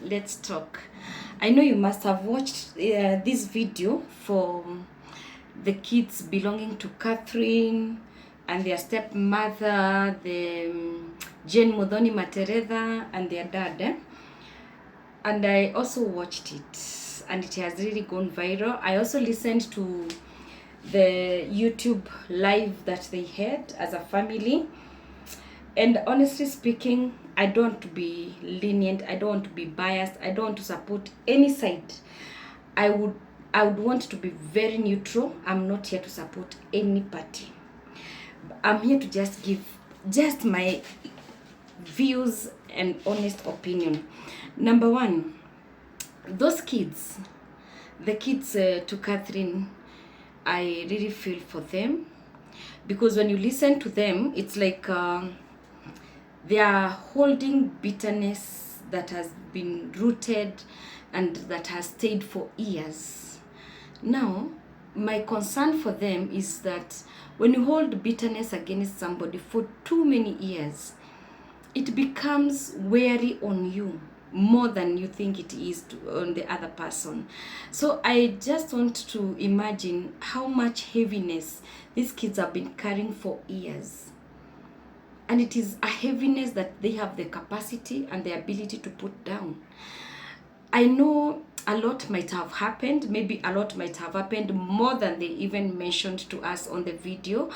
let's talk. I know you must have watched this video for the kids belonging to Katherine and their stepmother, the Jane Muthoni Materetha and their dad. And I also watched it, and it has really gone viral. I also listened to the YouTube live that they had as a family. And honestly speaking, I don't want to be lenient, I don't want to be biased, I don't want to support any side. I would want to be very neutral. I'm not here to support any party. I'm here to just give just my views and honest opinion. Number one, those kids, the kids to Katherine, I really feel for them, because when you listen to them, it's like they are holding bitterness that has been rooted and that has stayed for years. Now, my concern for them is that when you hold bitterness against somebody for too many years, it becomes weary on you more than you think it is on the other person. So I just want to imagine how much heaviness these kids have been carrying for years. And it is a heaviness that they have the capacity and the ability to put down. I know a lot might have happened, maybe a lot might have happened more than they even mentioned to us on the video.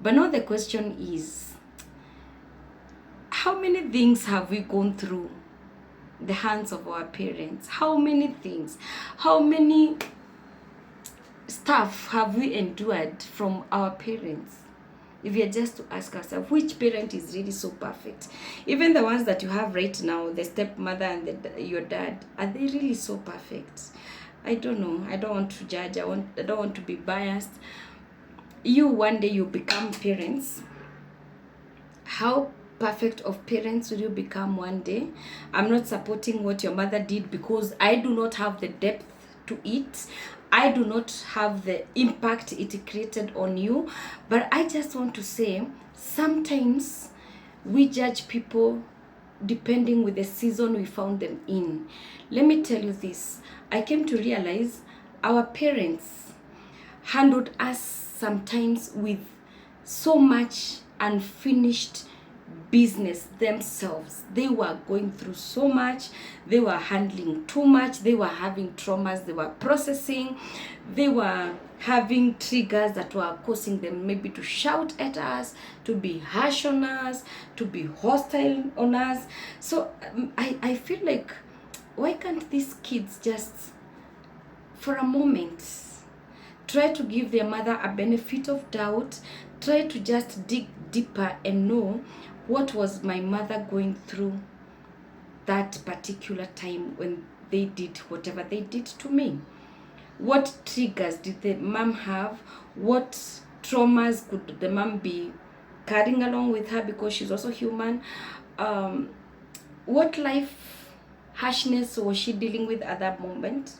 But now the question is, how many things have we gone through the hands of our parents? How many things? How many stuff have we endured from our parents? If we are just to ask ourselves, which parent is really so perfect? Even the ones that you have right now, the stepmother and your dad, are they really so perfect? I don't know. I don't want to judge. I don't want to be biased. You, one day you become parents. How perfect of parents will you become one day? I'm not supporting what your mother did, because I do not have the depth to it. I do not have the impact it created on you. But I just want to say, sometimes we judge people depending with the season we found them in. Let me tell you this. I came to realize our parents handled us sometimes with so much unfinished business themselves. They were going through so much, they were handling too much, they were having traumas, they were processing, they were having triggers that were causing them maybe to shout at us, to be harsh on us, to be hostile on us. So I feel like, why can't these kids just for a moment try to give their mother a benefit of doubt, try to just dig deeper and know, what was my mother going through that particular time when they did whatever they did to me? What triggers did the mom have? What traumas could the mom be carrying along with her, because she's also human? What life harshness was she dealing with at that moment?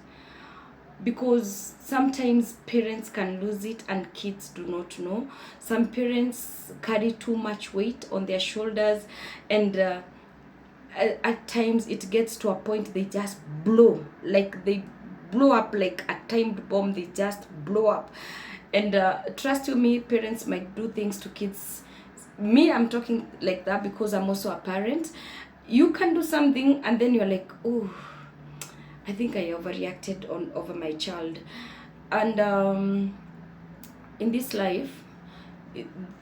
Because sometimes parents can lose it and kids do not know. Some parents carry too much weight on their shoulders, and at times it gets to a point they just blow, like they blow up like a timed bomb. They just blow up. And trust you me, parents might do things to kids. Me, I'm talking like that because I'm also a parent. You can do something and then you're like, oh, I think I overreacted over my child. And in this life,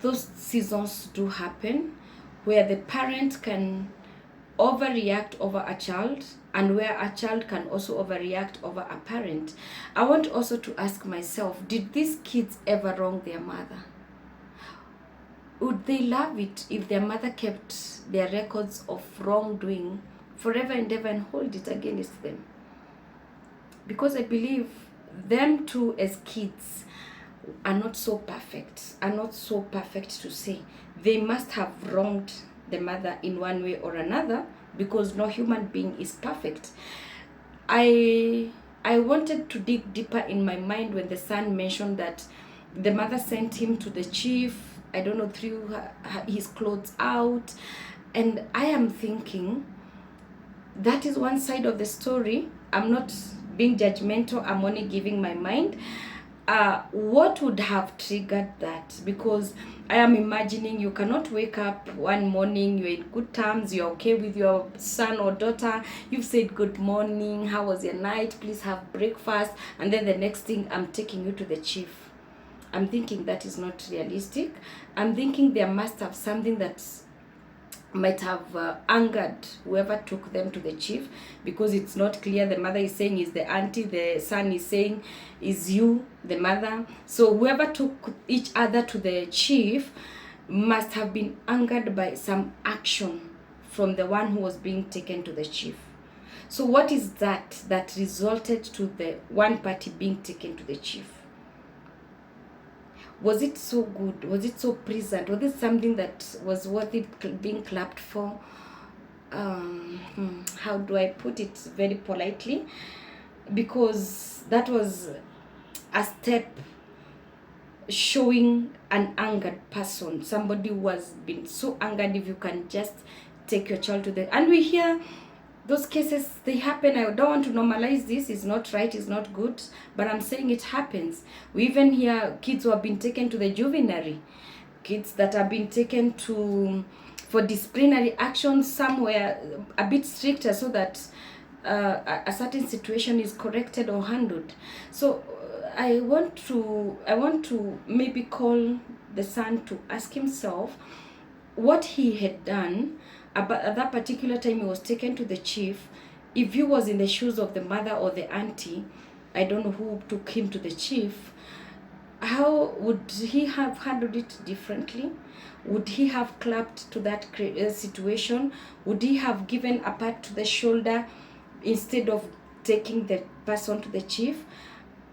those seasons do happen where the parent can overreact over a child, and where a child can also overreact over a parent. I want also to ask myself, did these kids ever wrong their mother? Would they love it if their mother kept their records of wrongdoing forever and ever and hold it against them? Because I believe them too as kids are not so perfect, to say. They must have wronged the mother in one way or another, because no human being is perfect. I wanted to dig deeper in my mind when the son mentioned that the mother sent him to the chief, I don't know, threw his clothes out. And I am thinking, that is one side of the story. I'm not being judgmental, I'm only giving my mind. What would have triggered that? Because I am imagining you cannot wake up one morning, you're in good terms, you're okay with your son or daughter, you've said good morning, how was your night, please have breakfast, and then the next thing, I'm taking you to the chief. I'm thinking that is not realistic. I'm thinking there must have something that might have angered whoever took them to the chief, because it's not clear. The mother is saying is the auntie, the son is saying is you, the mother. So whoever took each other to the chief must have been angered by some action from the one who was being taken to the chief. So what is that resulted to the one party being taken to the chief? Was it so good? Was it so pleasant? Was it something that was worth it being clapped for? How do I put it very politely? Because that was a step showing an angered person, somebody who has been so angered. If you can just take your child to the, and we hear those cases, they happen. I don't want to normalize this. It's not right, it's not good, but I'm saying it happens. We even hear kids who have been taken to the juvenile, kids that have been taken to for disciplinary action somewhere a bit stricter, so that a certain situation is corrected or handled. So I want to maybe call the son to ask himself what he had done. But at that particular time he was taken to the chief. If he was in the shoes of the mother or the auntie, I don't know who took him to the chief, how would he have handled it differently? Would he have clapped to that situation? Would he have given a pat to the shoulder instead of taking the person to the chief?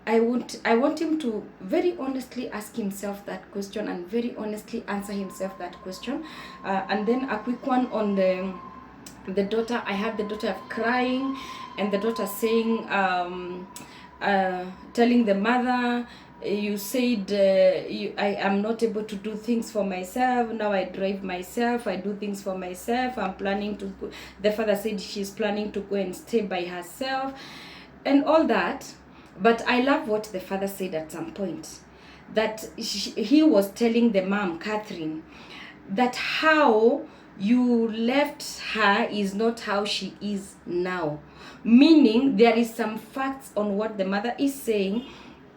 I want him to very honestly ask himself that question and very honestly answer himself that question. And then a quick one on the daughter. I had the daughter crying, and the daughter saying, telling the mother, you said I am not able to do things for myself. Now I drive myself, I do things for myself. I'm planning to go. The father said she's planning to go and stay by herself and all that. But I love what the father said at some point, that he was telling the mom, Katherine, that how you left her is not how she is now. Meaning there is some facts on what the mother is saying.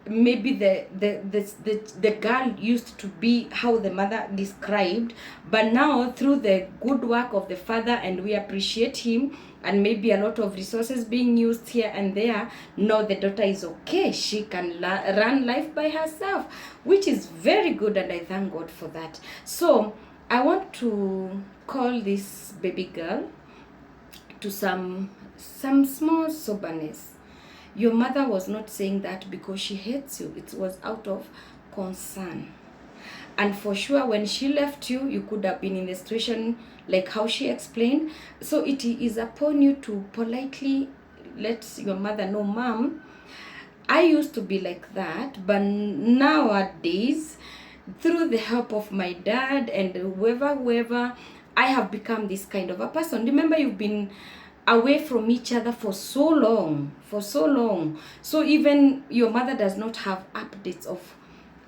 Maybe the girl used to be how the mother described, but now through the good work of the father, and we appreciate him, and maybe a lot of resources being used here and there, now the daughter is okay. She can run life by herself, which is very good, and I thank God for that. So I want to call this baby girl to some small soberness. Your mother was not saying that because she hates you. It was out of concern. And for sure, when she left you, you could have been in a situation like how she explained. So it is upon you to politely let your mother know, Mom, I used to be like that, but nowadays, through the help of my dad and whoever, I have become this kind of a person. Remember, you've been away from each other for so long. So even your mother does not have updates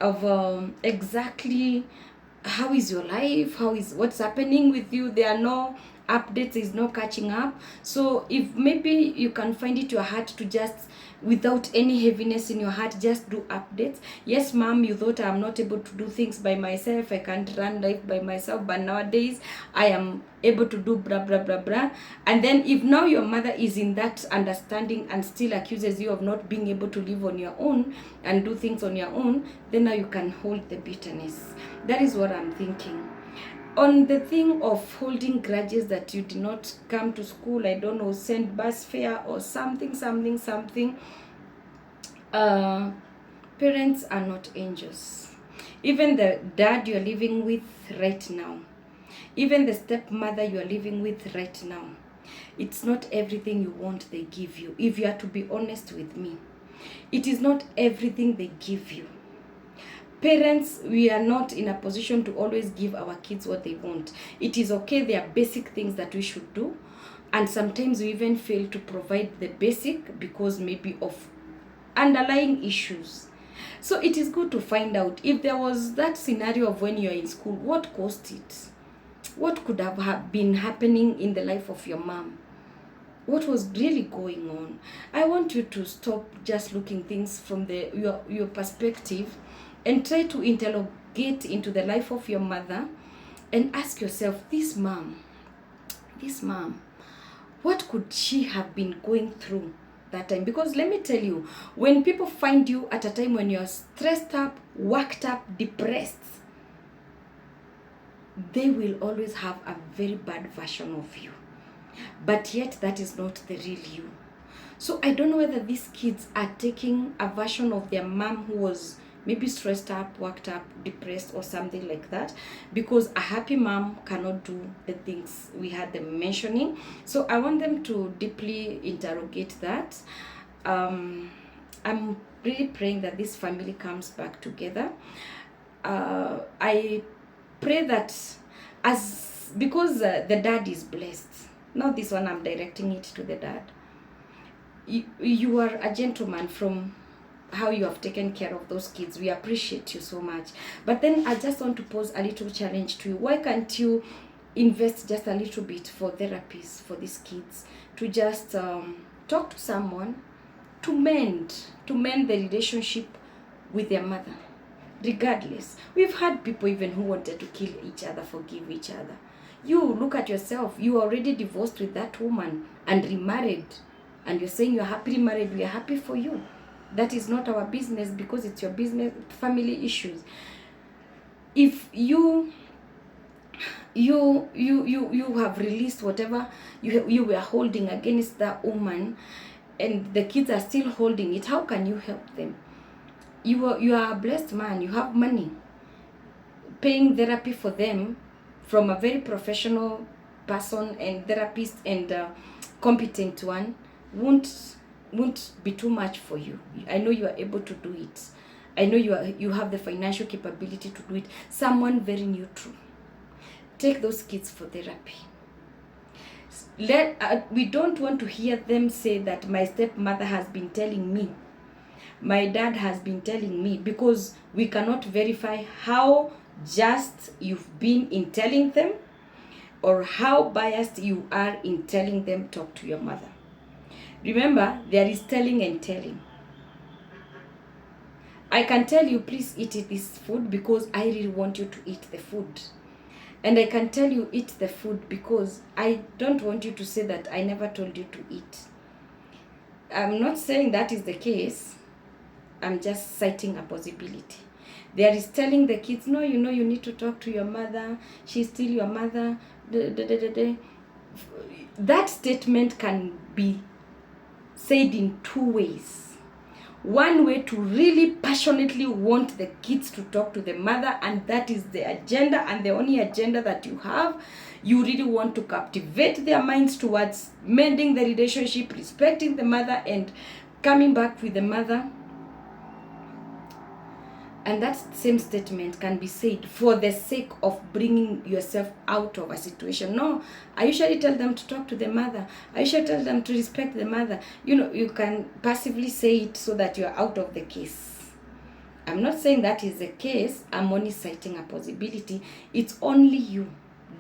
of exactly how is your life, what's happening with you. There are no updates, is no catching up. So if maybe you can find it your heart to just, without any heaviness in your heart, just do updates. Yes, Mom, you thought I'm not able to do things by myself, I can't run life by myself, but nowadays I am able to do blah blah blah blah. And then if now your mother is in that understanding and still accuses you of not being able to live on your own and do things on your own, then now you can hold the bitterness. That is what I'm thinking. On the thing of holding grudges that you did not come to school, I don't know, send bus fare or something. Parents are not angels. Even the dad you're living with right now, even the stepmother you're living with right now, it's not everything you want they give you. If you are to be honest with me, it is not everything they give you. Parents, we are not in a position to always give our kids what they want. It is okay, there are basic things that we should do. And sometimes we even fail to provide the basic because maybe of underlying issues. So it is good to find out if there was that scenario of when you're in school, what caused it? What could have been happening in the life of your mom? What was really going on? I want you to stop just looking things from your perspective and try to interrogate into the life of your mother and ask yourself, this mom, what could she have been going through that time? Because let me tell you, when people find you at a time when you're stressed up, worked up, depressed, they will always have a very bad version of you. But yet that is not the real you. So I don't know whether these kids are taking a version of their mom who was maybe stressed up, worked up, depressed, or something like that, because a happy mom cannot do the things we had them mentioning. So I want them to deeply interrogate that. I'm really praying that this family comes back together. I pray that because the dad is blessed. Now this one I'm directing it to the dad. You are a gentleman from how you have taken care of those kids. We appreciate you so much. But then I just want to pose a little challenge to you. Why can't you invest just a little bit for therapies for these kids, to just talk to someone to mend the relationship with their mother? Regardless, we've had people even who wanted to kill each other, forgive each other. You look at yourself, you are already divorced with that woman and remarried, and you're saying you're happily married. We are happy for you. That is not our business, because it's your business, family issues. If you have released whatever you were holding against that woman, and the kids are still holding it, how can you help them? You are a blessed man. You have money. Paying therapy for them from a very professional person and therapist and competent one won't be too much for you. I know you are able to do it. I know you have the financial capability to do it. Someone very neutral. Take those kids for therapy. We don't want to hear them say that my stepmother has been telling me, my dad has been telling me, because we cannot verify how just you've been in telling them or how biased you are in telling them talk to your mother. Remember, there is telling and telling. I can tell you, please eat this food because I really want you to eat the food. And I can tell you eat the food because I don't want you to say that I never told you to eat. I'm not saying that is the case. I'm just citing a possibility. There is telling the kids, no, you need to talk to your mother. She's still your mother. That statement can be said in two ways. One way, to really passionately want the kids to talk to the mother, and that is the agenda and the only agenda that you have. You really want to captivate their minds towards mending the relationship, respecting the mother, and coming back with the mother. And that same statement can be said for the sake of bringing yourself out of a situation. No, I usually tell them to talk to the mother. I usually tell them to respect the mother. You can passively say it so that you're out of the case. I'm not saying that is the case. I'm only citing a possibility. It's only you,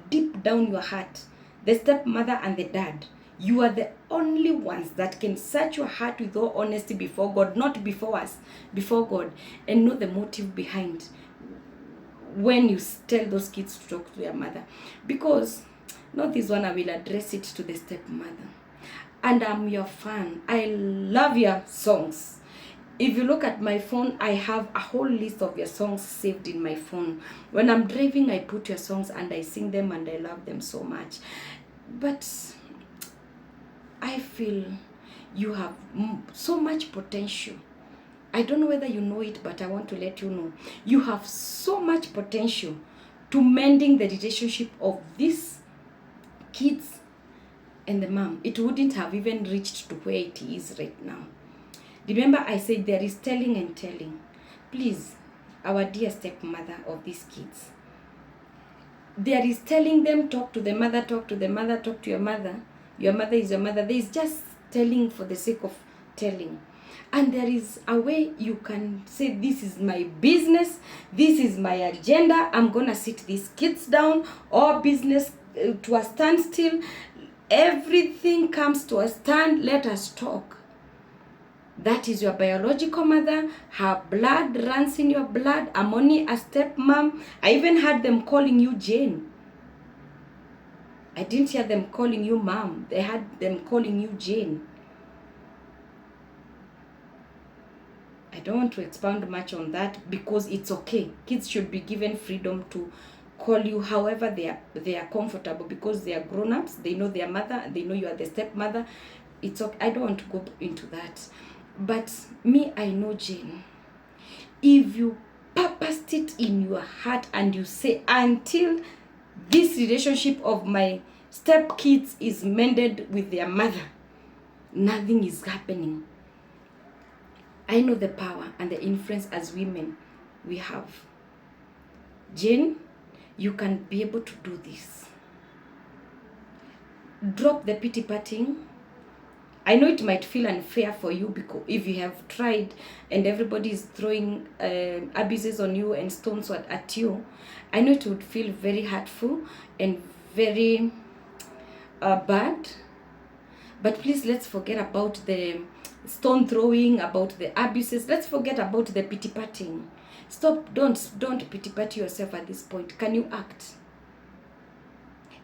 deep down your heart, the stepmother and the dad. You are the only ones that can search your heart with all honesty before God, not before us, before God, and know the motive behind when you tell those kids to talk to their mother. Because, not this one, I will address it to the stepmother. And I'm your fan. I love your songs. If you look at my phone, I have a whole list of your songs saved in my phone. When I'm driving, I put your songs and I sing them and I love them so much. But I feel you have so much potential. I don't know whether you know it, but I want to let you know. You have so much potential to mending the relationship of these kids and the mom. It wouldn't have even reached to where it is right now. Remember, I said there is telling and telling. Please, our dear stepmother of these kids, there is telling them, talk to the mother, talk to the mother, talk to your mother. Your mother is your mother. There is just telling for the sake of telling. And there is a way you can say, this is my business, this is my agenda, I'm gonna sit these kids down, or business to a standstill. Everything comes to a stand, let us talk. That is your biological mother. Her blood runs in your blood. I'm only a stepmom. I even had them calling you Jane. I didn't hear them calling you mom. They had them calling you Jane. I don't want to expound much on that because it's okay. Kids should be given freedom to call you however they are comfortable, because they are grown-ups. They know their mother. They know you are the stepmother. It's okay. I don't want to go into that. But me, I know Jane. If you purposed it in your heart and you say, until this relationship of my stepkids is mended with their mother, nothing is happening. I know the power and the influence as women we have. Jane, you can be able to do this. Drop the pity partying. I know it might feel unfair for you, because if you have tried and everybody is throwing abuses on you and stones at you, I know it would feel very hurtful and very bad. But please, let's forget about the stone throwing, about the abuses. Let's forget about the pity partying. Stop. Don't pity party yourself at this point. Can you act?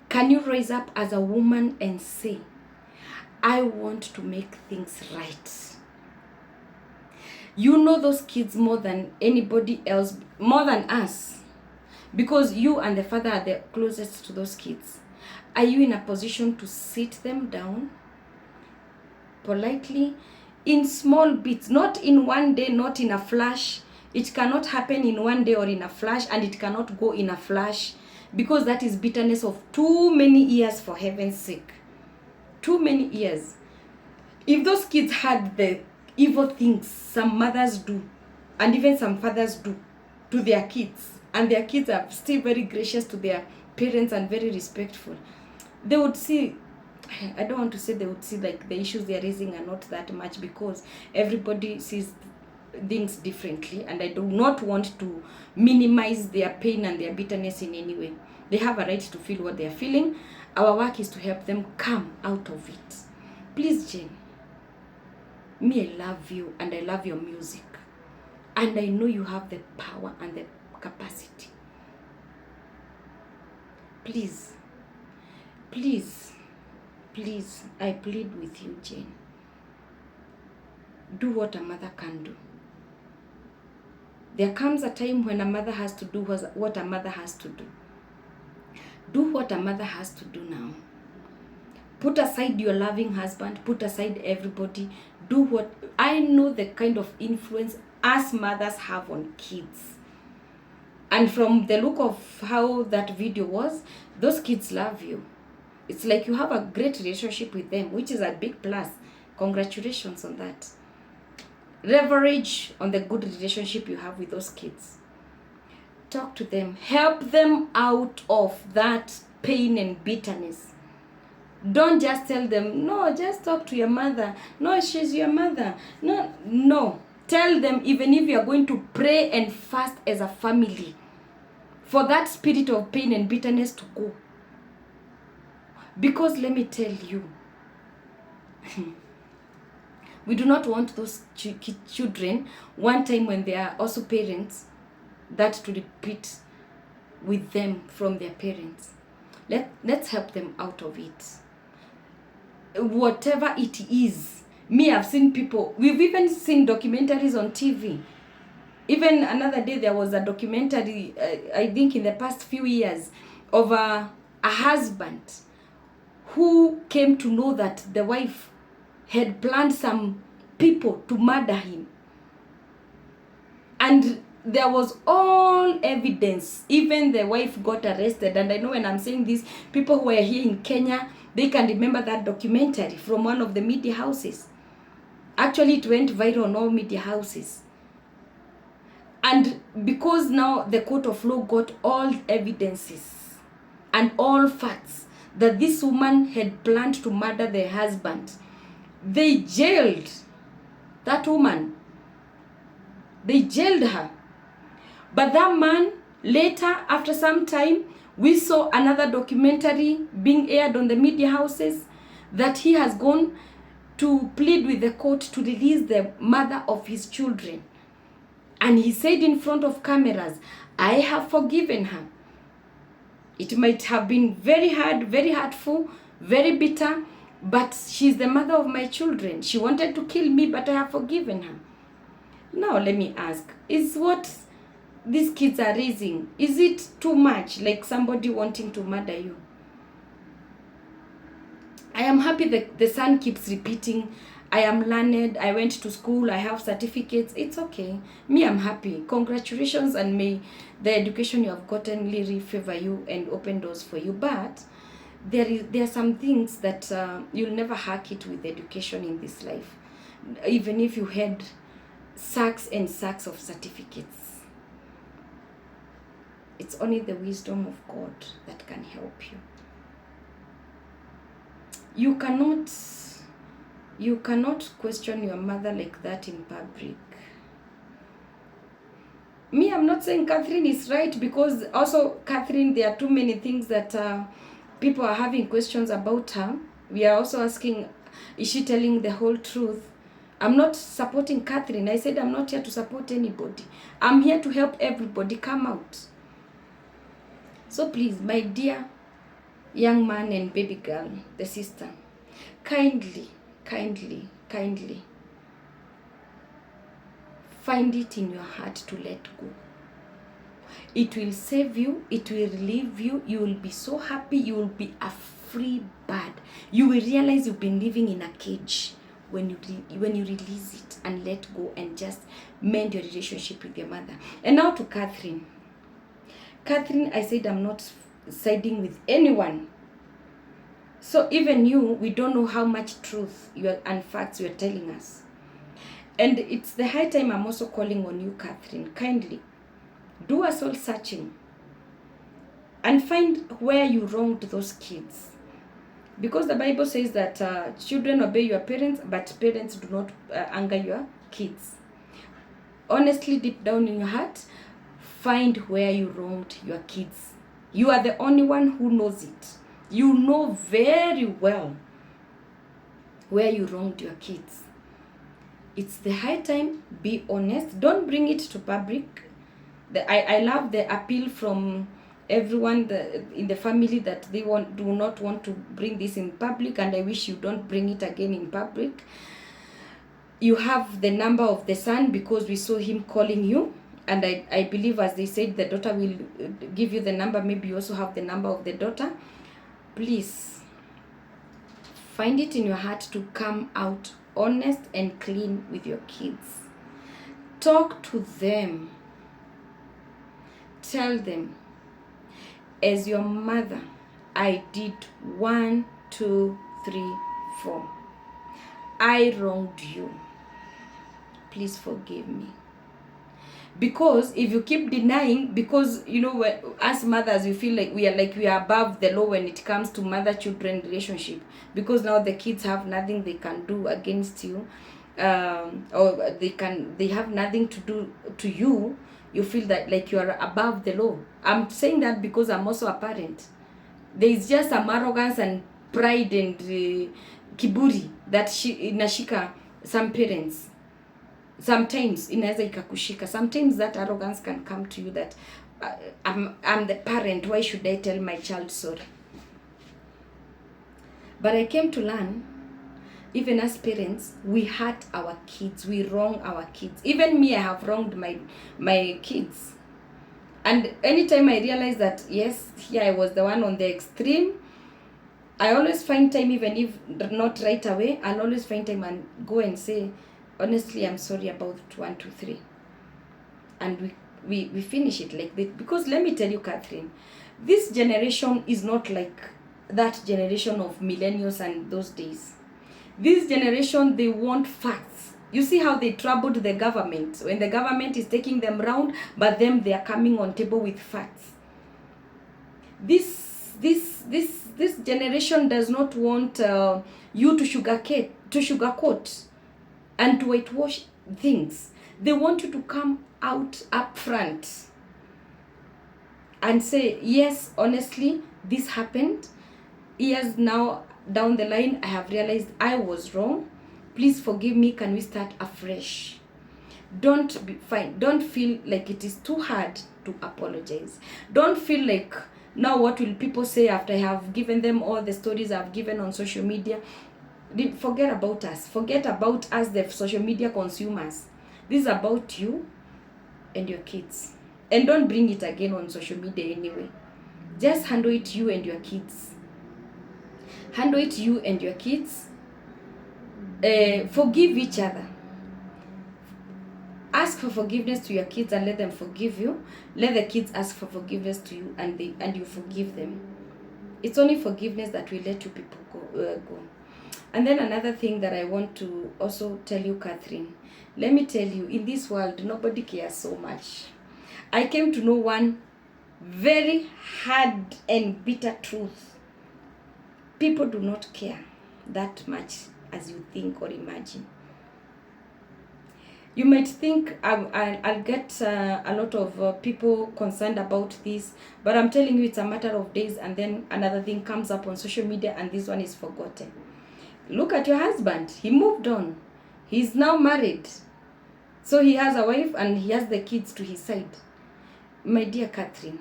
Can you rise up as a woman and say, I want to make things right? You know those kids more than anybody else, more than us, because you and the father are the closest to those kids. Are you in a position to sit them down politely, in small bits, not in one day, not in a flash? It cannot happen in one day or in a flash, and it cannot go in a flash, because that is bitterness of too many years, for heaven's sake. Too many years. If those kids had the evil things some mothers do, and even some fathers do to their kids, and their kids are still very gracious to their parents and very respectful, they would see, I don't want to say they would see like the issues they are raising are not that much, because everybody sees things differently, and I do not want to minimize their pain and their bitterness in any way. They have a right to feel what they are feeling. Our work is to help them come out of it. Please, Jane, me, I love you, and I love your music, and I know you have the power and the capacity. Please, please, please, I plead with you, Jane. Do what a mother can do. There comes a time when a mother has to do what a mother has to do. Do what a mother has to do now. Put aside your loving husband. Put aside everybody. Do what... I know the kind of influence us mothers have on kids. And from the look of how that video was, those kids love you. It's like you have a great relationship with them, which is a big plus. Congratulations on that. Leverage on the good relationship you have with those kids. Talk to them. Help them out of that pain and bitterness. Don't just tell them, no, just talk to your mother. No, she's your mother. No. Tell them, even if you're going to pray and fast as a family, for that spirit of pain and bitterness to go. Because let me tell you, we do not want those children, one time when they are also parents, that to repeat with them from their parents. Let's help them out of it. Whatever it is. Me, I've seen people, we've even seen documentaries on TV. Even another day there was a documentary, I think in the past few years, of a husband who came to know that the wife had planned some people to murder him. And there was all evidence. Even the wife got arrested. And I know when I'm saying this, people who are here in Kenya, they can remember that documentary from one of the media houses. Actually, it went viral on all media houses. And because now the court of law got all evidences and all facts that this woman had planned to murder their husband. They jailed that woman. They jailed her. But that man, later, after some time, we saw another documentary being aired on the media houses that he has gone to plead with the court to release the mother of his children. And he said in front of cameras, I have forgiven her. It might have been very hard, very hurtful, very bitter, but she's the mother of my children. She wanted to kill me, but I have forgiven her. Now let me ask, is what these kids are raising, is it too much, like somebody wanting to murder you? I am happy that the son keeps repeating, I am learned, I went to school, I have certificates. It's okay. Me, I'm happy. Congratulations, and may the education you have gotten really favor you and open doors for you. But there are some things that you'll never hack it with education in this life. Even if you had sacks and sacks of certificates. It's only the wisdom of God that can help you. You cannot question your mother like that in public. Me, I'm not saying Katherine is right, because also Katherine, there are too many things that people are having questions about her. We are also asking, is she telling the whole truth? I'm not supporting Katherine. I said I'm not here to support anybody. I'm here to help everybody come out. So please, my dear young man and baby girl, the sister, kindly find it in your heart to let go. It will save you, it will relieve you, you will be so happy, you will be a free bird. You will realize you've been living in a cage when you release it and let go and just mend your relationship with your mother. And now to Katherine. Katherine, I said I'm not siding with anyone. So even you, we don't know how much truth and facts you're telling us. And it's the high time I'm also calling on you, Katherine. Kindly do a soul searching and find where you wronged those kids. Because the Bible says that children obey your parents, but parents do not anger your kids. Honestly, deep down in your heart, find where you wronged your kids. You are the only one who knows it. You know very well where you wronged your kids. It's the high time, be honest. Don't bring it to public. I love the appeal from everyone in the family that they do not want to bring this in public, and I wish you don't bring it again in public. You have the number of the son because we saw him calling you, and I believe, as they said, the daughter will give you the number. Maybe you also have the number of the daughter. Please find it in your heart to come out honest and clean with your kids. Talk to them. Tell them, as your mother, I did 1, 2, 3, 4. I wronged you. Please forgive me. Because if you keep denying, because you know, as mothers, we feel like we are above the law when it comes to mother-children relationship, because now the kids have nothing they can do against you, or they have nothing to do to you. You feel that like you are above the law. I'm saying that because I'm also a parent. There is just some arrogance and pride and kiburi that inashika some parents. Sometimes inaweza ikakushika. Sometimes that arrogance can come to you that I'm the parent, why should I tell my child sorry? But I came to learn, even as parents, we hurt our kids, we wrong our kids. Even me, I have wronged my kids. And anytime I realize that, yes, here I was the one on the extreme, I always find time, even if not right away, I'll always find time and go and say, honestly, I'm sorry about 1, 2, 3. And we finish it like that. Because let me tell you, Katherine, this generation is not like that generation of millennials and those days. This generation, they want facts. You see how they troubled the government when the government is taking them round, but them they are coming on table with facts. This this generation does not want you to sugarcoat and to whitewash things. They want you to come out up front and say, yes, honestly, this happened. Years now down the line, I have realized I was wrong. Please forgive me. Can we start afresh? Don't feel like it is too hard to apologize. Don't feel like, now what will people say after I have given them all the stories I've given on social media? Forget about us. Forget about us, the social media consumers. This is about you and your kids. And don't bring it again on social media anyway. Just handle it, you and your kids. Handle it, you and your kids. Forgive each other. Ask for forgiveness to your kids and let them forgive you. Let the kids ask for forgiveness to you and you forgive them. It's only forgiveness that will let you people go. And then another thing that I want to also tell you, Katherine, let me tell you, in this world, nobody cares so much. I came to know one very hard and bitter truth. People do not care that much as you think or imagine. You might think I'll get a lot of people concerned about this, but I'm telling you, it's a matter of days, and then another thing comes up on social media and this one is forgotten. Look at your husband. He moved on. He's now married. So he has a wife and he has the kids to his side. My dear Katherine,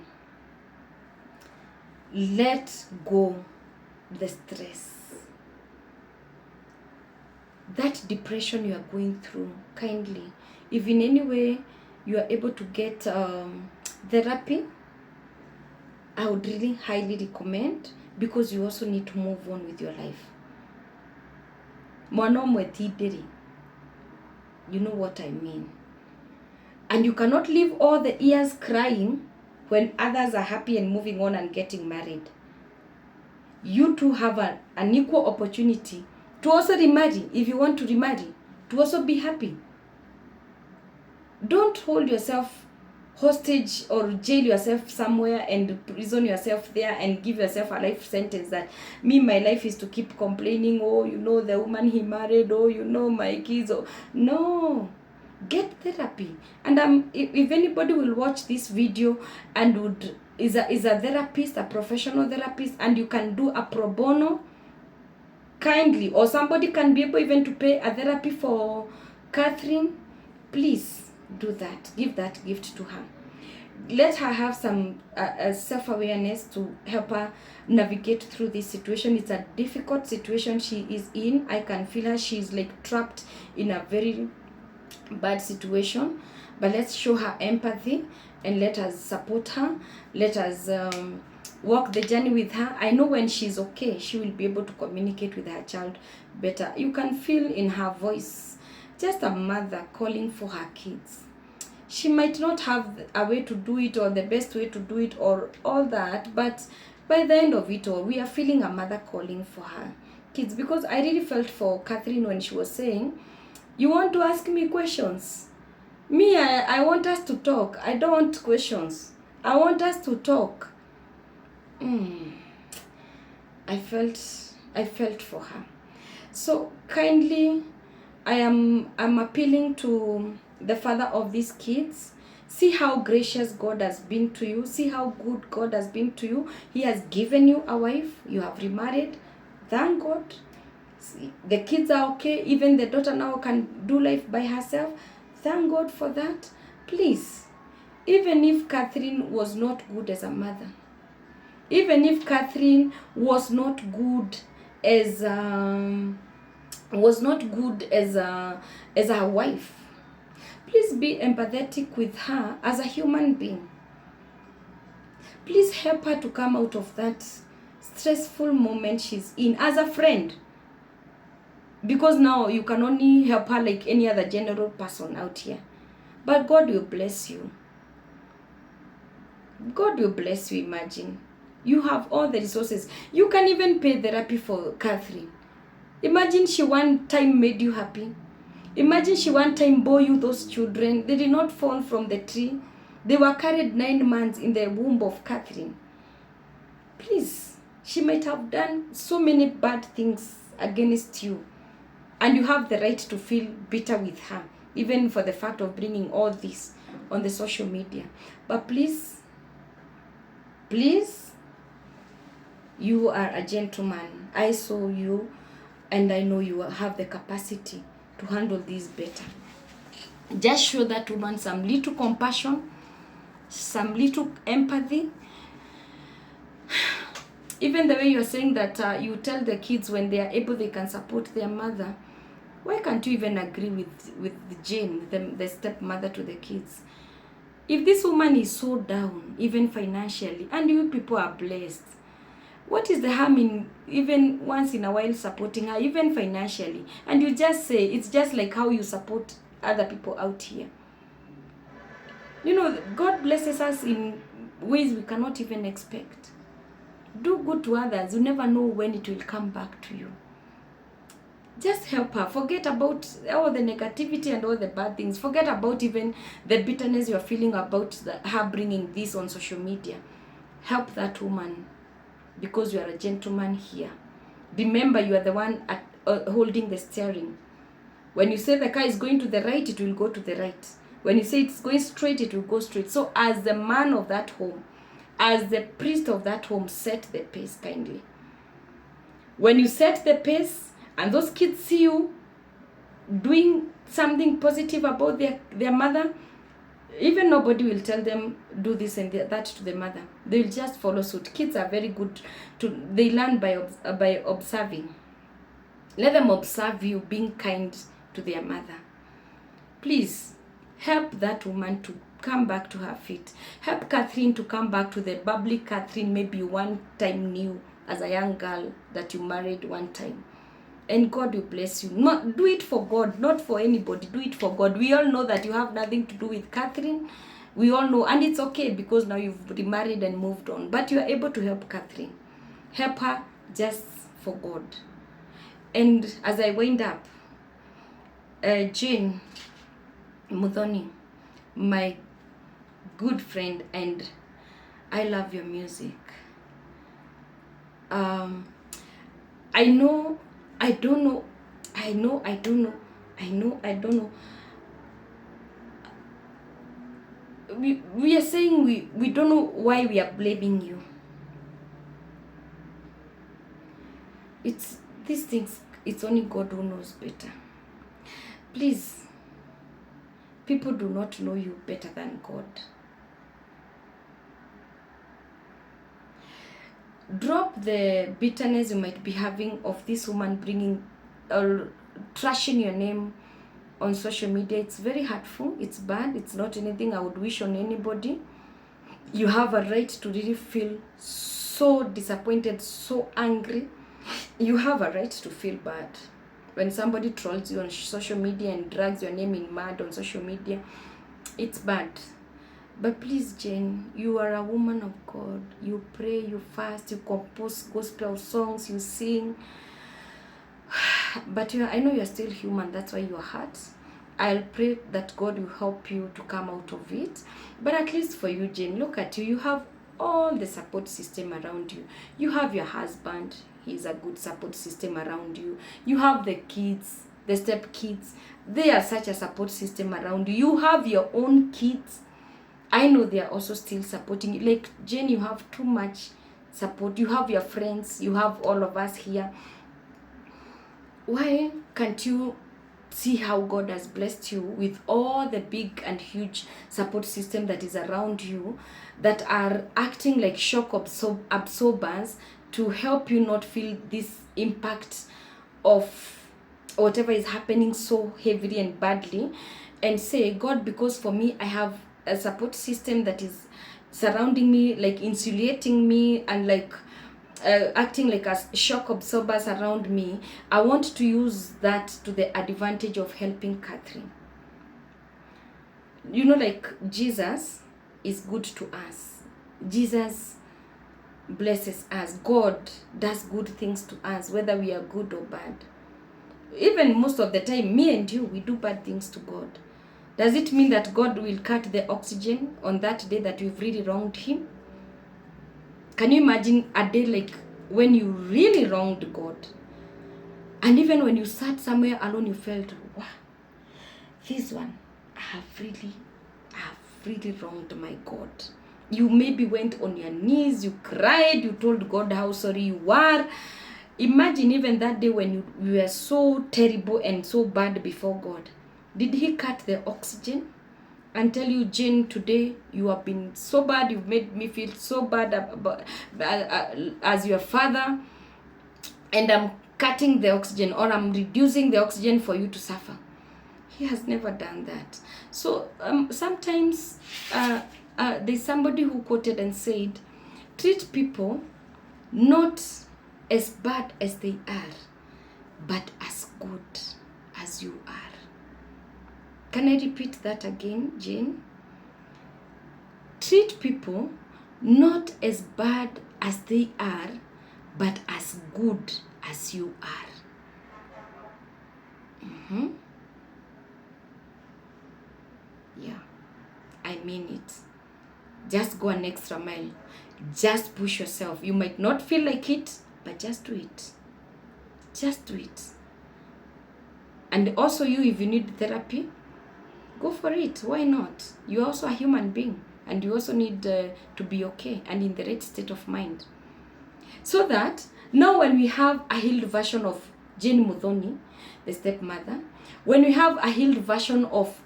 let go the stress. That depression you are going through, kindly, if in any way you are able to get therapy, I would really highly recommend, because you also need to move on with your life. You know what I mean. And you cannot live all the years crying when others are happy and moving on and getting married. You two have an equal opportunity to also remarry, if you want to remarry, to also be happy. Don't hold yourself hostage or jail yourself somewhere and prison yourself there and give yourself a life sentence that my life is to keep complaining, oh, you know, the woman he married, oh, you know, my kids. Oh. No, get therapy. And if anybody will watch this video and is a therapist, a professional therapist, and you can do a pro bono, kindly, or somebody can be able even to pay a therapy for Katherine, please do that. Give that gift to her. Let her have some self-awareness to help her navigate through this situation. It's a difficult situation she is in. I can feel her. She's like trapped in a very bad situation. But let's show her empathy and let us support her. Let us walk the journey with her. I know when she's okay, she will be able to communicate with her child better. You can feel in her voice, just a mother calling for her kids. She might not have a way to do it or the best way to do it or all that, but by the end of it all, we are feeling a mother calling for her kids. Because I really felt for Katherine when she was saying, you want to ask me questions? Me, I want us to talk. I don't want questions. I want us to talk. I felt for her. So kindly, I'm appealing to the father of these kids. See how gracious God has been to you. See how good God has been to you. He has given you a wife. You have remarried. Thank God. See, the kids are okay. Even the daughter now can do life by herself. Thank God for that. Please, even if Katherine was not good as a mother, even if Katherine was not good as a wife, please be empathetic with her as a human being. Please help her to come out of that stressful moment she's in as a friend. Because now you can only help her like any other general person out here. But God will bless you. God will bless you, imagine. You have all the resources. You can even pay therapy for Katherine. Imagine she one time made you happy. Imagine she one time bore you those children. They did not fall from the tree. They were carried 9 months in the womb of Katherine. Please, she might have done so many bad things against you, and you have the right to feel bitter with her, even for the fact of bringing all this on the social media. But please, you are a gentleman. I saw you, and I know you have the capacity to handle this better. Just show that woman some little compassion, some little empathy. Even the way you're saying that you tell the kids when they are able, they can support their mother. Why can't you even agree with Jane, the stepmother to the kids? If this woman is so down, even financially, and you people are blessed, what is the harm in even once in a while supporting her, even financially? And you just say, it's just like how you support other people out here. You know, God blesses us in ways we cannot even expect. Do good to others. You never know when it will come back to you. Just help her. Forget about all the negativity and all the bad things. Forget about even the bitterness you're feeling about her bringing this on social media. Help that woman, because you are a gentleman here. Remember, you are the one holding the steering. When you say the car is going to the right, it will go to the right. When you say it's going straight, it will go straight. So as the man of that home, as the priest of that home, set the pace kindly. When you set the pace and those kids see you doing something positive about their mother, even nobody will tell them do this and that to the mother. They will just follow suit. Kids are very good they learn by observing. Let them observe you being kind to their mother. Please help that woman to come back to her feet. Help Katherine to come back to the bubbly Katherine maybe one time knew as a young girl that you married one time. And God will bless you. Not do it for God, not for anybody. Do it for God. We all know that you have nothing to do with Katherine. We all know, and it's okay because now you've remarried and moved on. But you are able to help Katherine. Help her just for God. And as I wind up, Jane Muthoni, my good friend, and I love your music. I know, I don't know. We are saying we don't know why we are blaming you. It's these things, it's only God who knows better. Please, people do not know you better than God. Drop the bitterness you might be having of this woman bringing or trashing your name on social media. It's very hurtful. It's bad. It's not anything I would wish on anybody. You have a right to really feel so disappointed, so angry. You have a right to feel bad. When somebody trolls you on social media and drags your name in mud on social media, it's bad. But please, Jane, you are a woman of God. You pray, you fast, you compose gospel songs, you sing. But I know you're still human. That's why you're hurt. I'll pray that God will help you to come out of it. But at least for you, Jane, look at you. You have all the support system around you. You have your husband. He's a good support system around you. You have the kids, the step kids. They are such a support system around you. You have your own kids. I know they are also still supporting you. Like, Jane, you have too much support. You have your friends. You have all of us here. Why can't you see how God has blessed you with all the big and huge support system that is around you, that are acting like shock absorbers to help you not feel this impact of whatever is happening so heavily and badly, and say, God, because for me, I have a support system that is surrounding me, like insulating me, and like acting like as shock absorbers around me. I want to use that to the advantage of helping Katherine. You know, like Jesus is good to us. Jesus blesses us. God does good things to us, whether we are good or bad. Even most of the time, me and you, we do bad things to God. Does it mean that God will cut the oxygen on that day that we've really wronged him? Can you imagine a day like when you really wronged God? And even when you sat somewhere alone, you felt, wow, this one, I have really wronged my God. You maybe went on your knees, you cried, you told God how sorry you were. Imagine even that day when you were so terrible and so bad before God. Did he cut the oxygen and tell you, Jane, today you have been so bad, you've made me feel so bad as your father, and I'm cutting the oxygen, or I'm reducing the oxygen for you to suffer? He has never done that. So sometimes there's somebody who quoted and said, treat people not as bad as they are, but as good as you are. Can I repeat that again, Jane? Treat people not as bad as they are, but as good as you are. Yeah, I mean it. Just go an extra mile. Just push yourself. You might not feel like it, but just do it. Just do it. And also you, if you need therapy, go for it. Why not? You're also a human being, and you also need to be okay and in the right state of mind. So that now when we have a healed version of Jane Muthoni, the stepmother, when we have a healed version of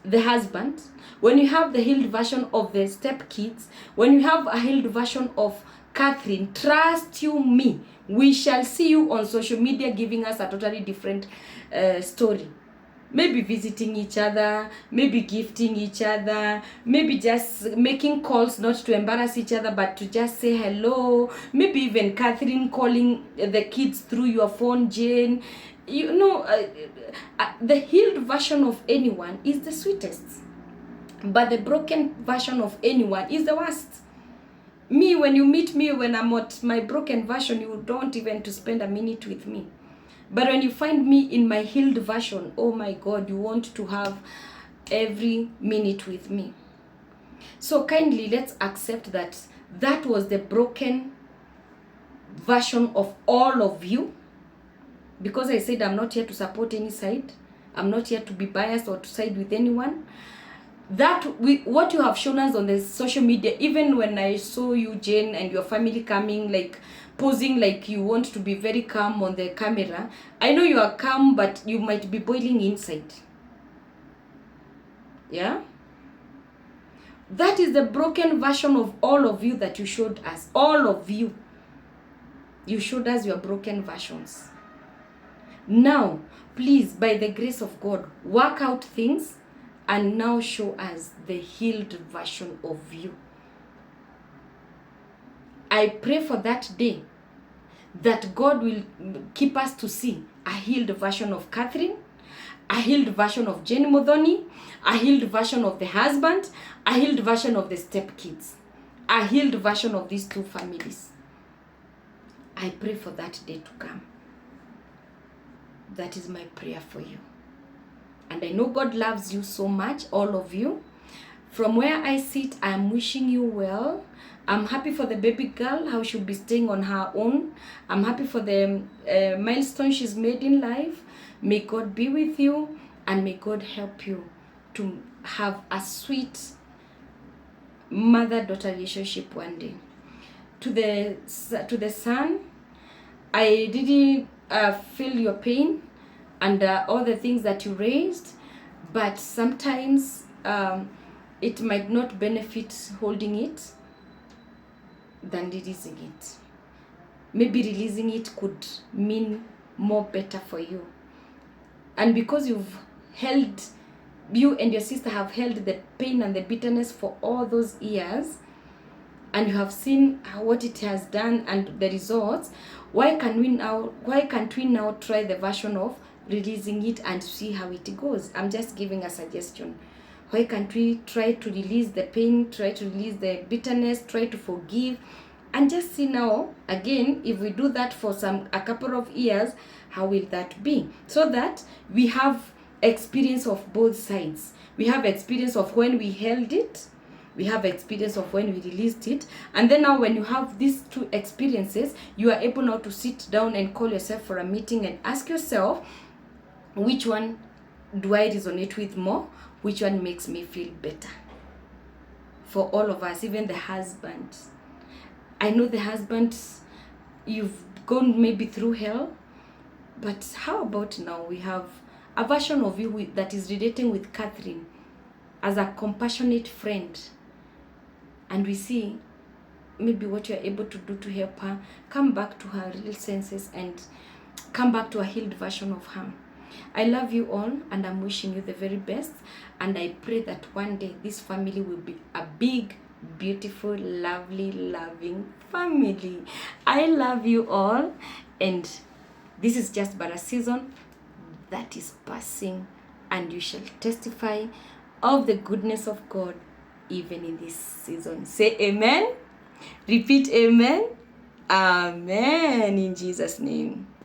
the husband, when you have the healed version of the stepkids, when you have a healed version of Katherine, trust you me, we shall see you on social media giving us a totally different story. Maybe visiting each other, maybe gifting each other, maybe just making calls not to embarrass each other but to just say hello. Maybe even Katherine calling the kids through your phone, Jane. You know, the healed version of anyone is the sweetest, but the broken version of anyone is the worst. Me, when you meet me when I'm at my broken version, you don't even to spend a minute with me. But when you find me in my healed version, oh my God, you want to have every minute with me. So kindly, let's accept that that was the broken version of all of you. Because I said I'm not here to support any side. I'm not here to be biased or to side with anyone. What you have shown us on the social media, even when I saw you, Jane, and your family coming, like posing like you want to be very calm on the camera. I know you are calm, but you might be boiling inside. Yeah? That is the broken version of all of you that you showed us. All of you. You showed us your broken versions. Now, please, by the grace of God, work out things and now show us the healed version of you. I pray for that day that God will keep us to see a healed version of Katherine, a healed version of Jane Muthoni, a healed version of the husband, a healed version of the stepkids, a healed version of these two families. I pray for that day to come. That is my prayer for you. And I know God loves you so much, all of you. From where I sit, I am wishing you well. I'm happy for the baby girl, how she'll be staying on her own. I'm happy for the milestone she's made in life. May God be with you, and may God help you to have a sweet mother-daughter relationship one day. To the son, I didn't feel your pain and all the things that you raised, but sometimes it might not benefit holding it than releasing it. Maybe releasing it could mean more better for you. And because you and your sister have held the pain and the bitterness for all those years, and you have seen what it has done and the results, why can't we now try the version of releasing it and see how it goes? I'm just giving a suggestion. Why can't we try to release the pain, try to release the bitterness, try to forgive, and just see now, again, if we do that for a couple of years, how will that be? So that we have experience of both sides. We have experience of when we held it, we have experience of when we released it. And then now when you have these two experiences, you are able now to sit down and call yourself for a meeting and ask yourself, which one do I resonate with more? Which one makes me feel better? For all of us, even the husbands. I know the husbands, you've gone maybe through hell, but how about now we have a version of you that is relating with Katherine as a compassionate friend, and we see maybe what you're able to do to help her come back to her real senses and come back to a healed version of her. I love you all, and I'm wishing you the very best, and I pray that one day this family will be a big, beautiful, lovely, loving family. I love you all, and this is just but a season that is passing, and you shall testify of the goodness of God even in this season. Say amen. Repeat amen. Amen in Jesus' name.